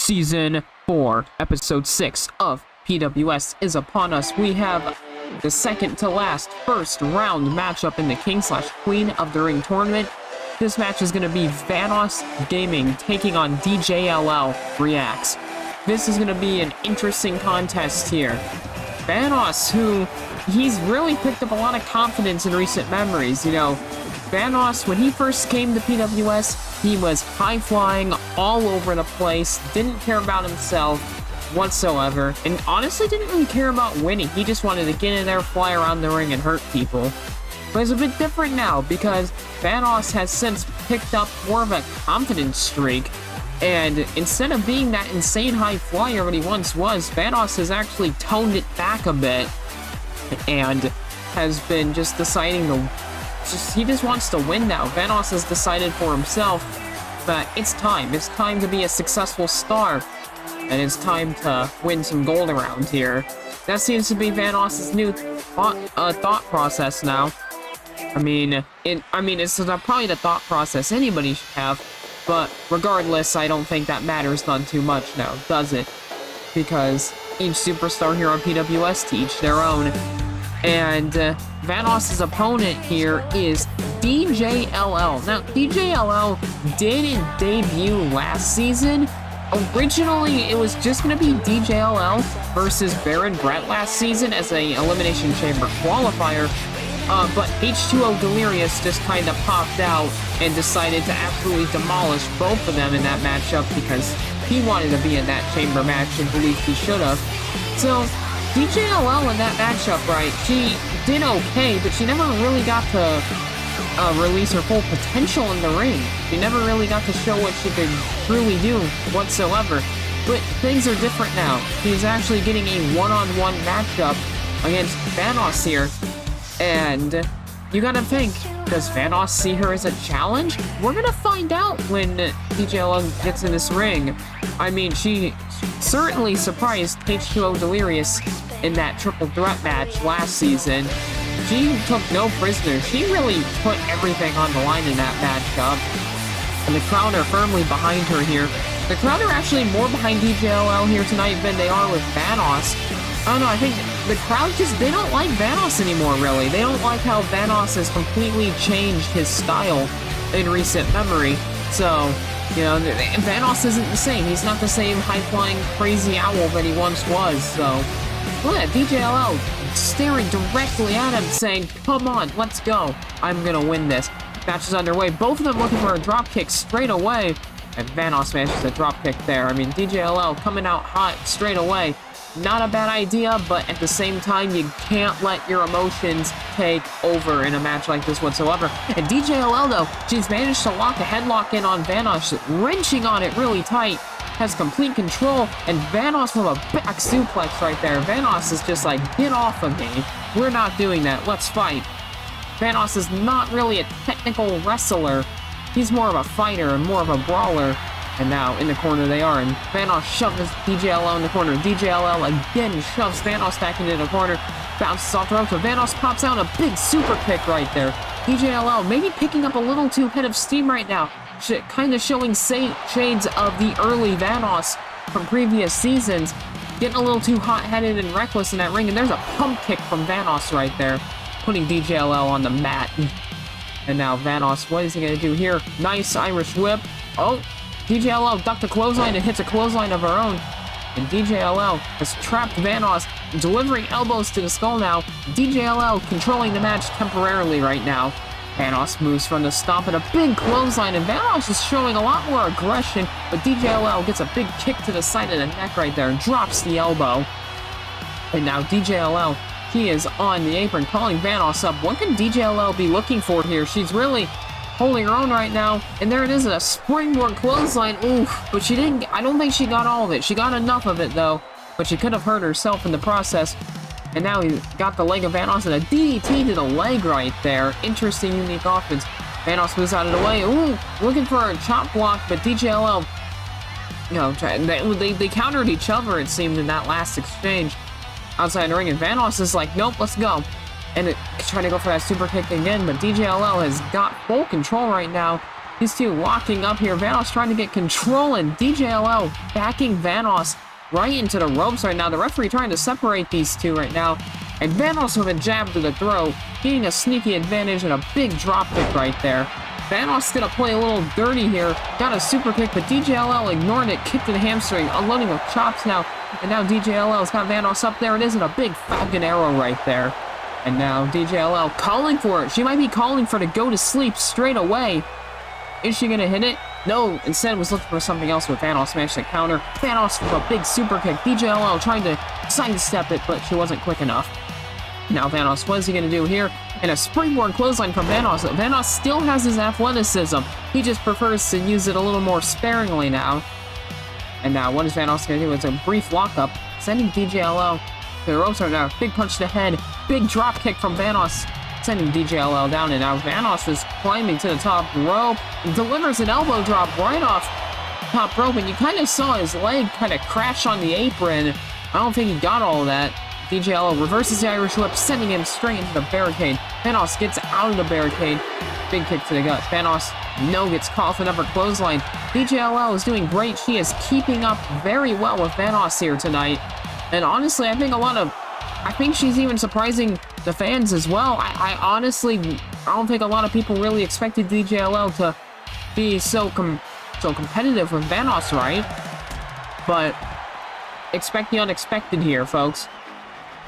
Season 4, Episode 6 of PWS is upon us. We have the second to last first round matchup in the King/Queen of the Ring tournament. This match is going to be Vanossgaming taking on DJLL Reacts. This is going to be an interesting contest here. Vanoss, who he's really picked up a lot of confidence in recent memories. You know, Vanoss, when he first came to PWS, he was high-flying all over the place, didn't care about himself whatsoever, and honestly didn't really care about winning. He just wanted to get in there, fly around the ring, and hurt people. But it's a bit different now, because Vanoss has since picked up more of a confidence streak, and instead of being that insane high flyer that he once was, Vanoss has actually toned it back a bit, and has been just deciding to he just wants to win now. Vanoss has decided for himself that it's time. It's time to be a successful star. And it's time to win some gold around here. That seems to be Vanoss's new thought process now. I mean, it's probably the thought process anybody should have. But regardless, I don't think that matters none too much now, does it? Because each superstar here on PWS to each their own. And Vanoss's opponent here is DJLL. Now, DJLL didn't debut last season. Originally, it was just going to be DJLL versus Baron Brett last season as a Elimination Chamber qualifier. But H2O Delirious just kind of popped out and decided to absolutely demolish both of them in that matchup because he wanted to be in that chamber match and believed he should have. So DJLL in that matchup, right, she did okay, but she never really got to release her full potential in the ring. She never really got to show what she could truly do whatsoever. But things are different now. She's actually getting a one-on-one matchup against Vanoss here. And you gotta think, does Vanoss see her as a challenge? We're gonna find out when DJLL gets in this ring. I mean, she certainly surprised H2O Delirious in that triple threat match last season. She took no prisoners. She really put everything on the line in that matchup. And the crowd are firmly behind her here. The crowd are actually more behind DJLL here tonight than they are with Vanoss. I don't know, I think the crowd they don't like Vanoss anymore, really. They don't like how Vanoss has completely changed his style in recent memory. So, you know, Vanoss isn't the same. He's not the same high-flying crazy owl that he once was, so look at DJLL staring directly at him, saying, come on, let's go. I'm gonna win this. Match is underway. Both of them looking for a drop kick straight away. And Vanoss manages a drop kick there. I mean, DJLL coming out hot straight away. Not a bad idea, but at the same time, you can't let your emotions take over in a match like this whatsoever. And DJLL, though, she's managed to lock a headlock in on Vanoss, wrenching on it really tight. Has complete control, and Vanoss with a back suplex right there. Vanoss is just like, get off of me. We're not doing that. Let's fight. Vanoss is not really a technical wrestler. He's more of a fighter and more of a brawler. And now in the corner they are, and Vanoss shoves DJLL in the corner. DJLL again shoves Vanoss back into the corner. Bounces off the rope, so Vanoss pops out a big super kick right there. DJLL maybe picking up a little too head of steam right now. Kind of showing shades of the early Vanoss from previous seasons. Getting a little too hot-headed and reckless in that ring, and there's a pump kick from Vanoss right there, putting DJLL on the mat. And now Vanoss, what is he going to do here? Nice Irish whip. Oh, DJLL ducked a clothesline and hits a clothesline of her own. And DJLL has trapped Vanoss, delivering elbows to the skull now. DJLL controlling the match temporarily right now. Vanoss moves from the stomp and a big clothesline, and Vanoss is showing a lot more aggression, but DJLL gets a big kick to the side of the neck right there and drops the elbow. And now DJLL, he is on the apron calling Vanoss up. What can DJLL be looking for here? She's really holding her own right now, and there it is, a springboard clothesline. Oof, but she didn't, I don't think she got all of it. She got enough of it though, but she could have hurt herself in the process. And now he got the leg of Vanoss and a DDT to the leg right there. Interesting, unique offense. Vanoss moves out of the way. Ooh, looking for a chop block, but DJLL, you know, they countered each other, it seemed, in that last exchange outside the ring, and Vanoss is like, nope, let's go. And trying to go for that super kick again, but DJLL has got full control right now. These two locking up here. Vanoss trying to get control, and DJLL backing Vanoss right into the ropes right now. The referee trying to separate these two right now. And Vanoss with a jab to the throat, getting a sneaky advantage and a big drop kick right there. Vanoss gonna play a little dirty here. Got a super kick, but DJLL ignored it, kicked to the hamstring, unloading with chops now. And now DJLL's got Vanoss up there. It isn't a big Falcon Arrow right there. And now DJLL calling for it. She might be calling for it to go to sleep straight away. Is she gonna hit it? No, instead was looking for something else with Vanoss managed to counter. Vanoss with a big super kick. DJLL trying to sidestep it, but she wasn't quick enough. Now Vanoss, what is he going to do here? And a springboard clothesline from Vanoss. Vanoss still has his athleticism. He just prefers to use it a little more sparingly now. And now what is Vanoss going to do? It's a brief lockup, sending DJLL to the ropes right now. Big punch to the head. Big drop kick from Vanoss, sending DJLL down. And now Vanoss is climbing to the top rope and delivers an elbow drop right off top rope. And you kind of saw his leg kind of crash on the apron. I don't think he got all of that. DJLL reverses the Irish whip, sending him straight into the barricade. Vanoss gets out of the barricade. Big kick to the gut. Vanoss, no, gets caught for another clothesline. DJLL is doing great. She is keeping up very well with Vanoss here tonight. And honestly, I think she's even surprising the fans as well. I honestly, I don't think a lot of people really expected DJLL to be so competitive with Vanoss, right? But expect the unexpected here, folks.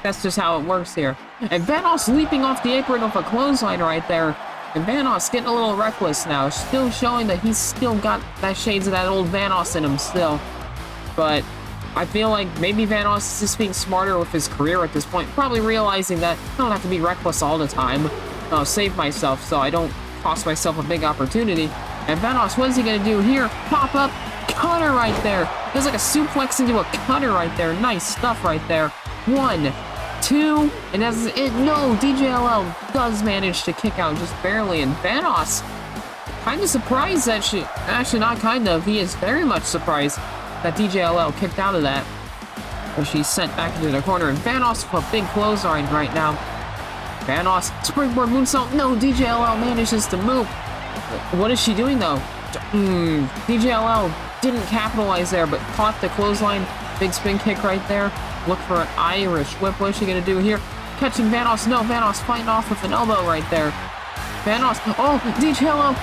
That's just how it works here. And Vanoss leaping off the apron with a clothesline right there. And Vanoss getting a little reckless now. Still showing that he's still got that shades of that old Vanoss in him still. But I feel like maybe Vanoss is just being smarter with his career at this point. Probably realizing that I don't have to be reckless all the time. I'll save myself so I don't cost myself a big opportunity. And Vanoss, what is he going to do here? Pop up, cutter right there. There's like a suplex into a cutter right there. Nice stuff right there. 1, 2, and that's it. No, DJLL does manage to kick out just barely, and Vanoss kind of surprised that actually not kind of, he is very much surprised that DJLL kicked out of that. But she's sent back into the corner, and Vanoss with a big clothesline right now. Vanoss, springboard moonsault. No, DJLL manages to move. What is she doing though? DJLL didn't capitalize there, but caught the clothesline. Big spin kick right there. Look for an Irish whip. What is she going to do here? Catching Vanoss. No, Vanoss fighting off with an elbow right there. Vanoss. Oh, DJLL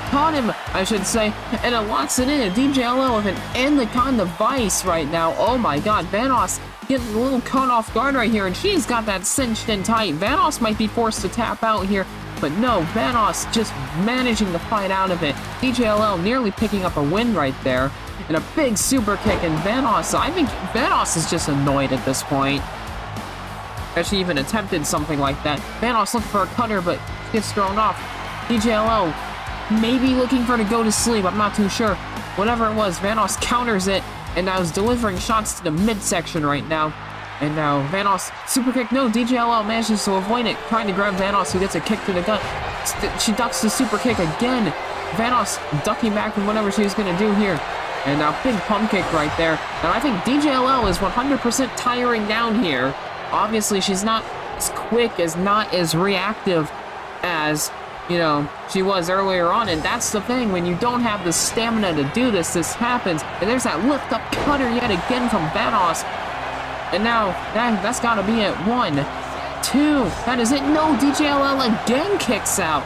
caught him, I should say. And it locks it in. DJLL with an Anaconda device right now. Oh my god. Vanoss getting a little caught off guard right here. And she's got that cinched in tight. Vanoss might be forced to tap out here. But no, Vanoss just managing to fight out of it. DJLL nearly picking up a win right there. And a big super kick, and Vanoss, I think Vanoss is just annoyed at this point that she even attempted something like that. Vanoss looking for a cutter, but gets thrown off. DJLL maybe looking for her to go to sleep, I'm not too sure. Whatever it was, Vanoss counters it, and now is delivering shots to the midsection right now. And now Vanoss, super kick, no, DJLL manages to avoid it, trying to grab Vanoss, who gets a kick to the gut. She ducks the super kick again. Vanoss ducking back from whatever she was going to do here. And now big pump kick right there. And I think DJLL is 100% tiring down here. Obviously, she's not as quick, not as reactive as, she was earlier on. And that's the thing. When you don't have the stamina to do this, this happens. And there's that lift up cutter yet again from Vanoss. And now, that's got to be it. 1, 2. That is it. No, DJLL again kicks out.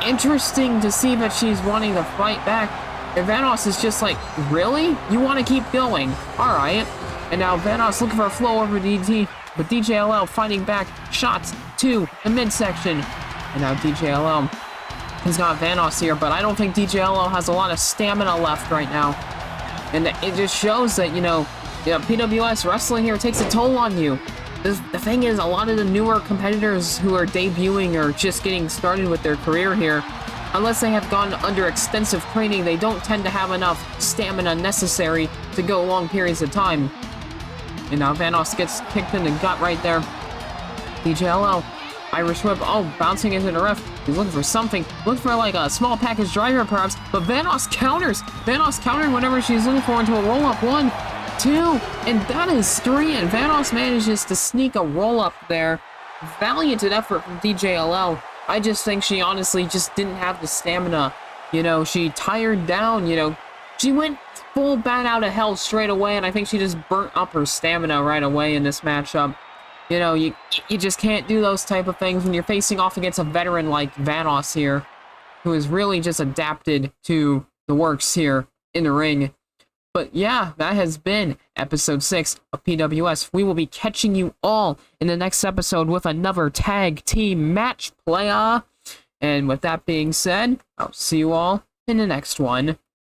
Interesting to see that she's wanting to fight back. And Vanoss is just like, really? You want to keep going? Alright. And now Vanoss looking for a flow over DT, but DJLL fighting back. Shots to the midsection. And now DJLL has got Vanoss here, but I don't think DJLL has a lot of stamina left right now. And it just shows that, PWS wrestling here takes a toll on you. The thing is, a lot of the newer competitors who are debuting or just getting started with their career here, unless they have gone under extensive training, they don't tend to have enough stamina necessary to go long periods of time. And now Vanoss gets kicked in the gut right there. DJLL, Irish whip, bouncing into the ref. He's looking for something. Looking for like a small package driver perhaps, but Vanoss counters. Vanoss countered whatever she's looking for into a roll-up. 1, 2, and that is 3, and Vanoss manages to sneak a roll-up there. Valiant effort from DJLL. I just think she honestly just didn't have the stamina You know, she tired down, you know, she went full bat out of hell straight away, and I think she just burnt up her stamina right away in this matchup. You know, you just can't do those type of things when you're facing off against a veteran like Vanoss here, who is really just adapted to the works here in the ring. But yeah, that has been episode 6 of PWS. We will be catching you all in the next episode with another tag team match playa. And with that being said, I'll see you all in the next one.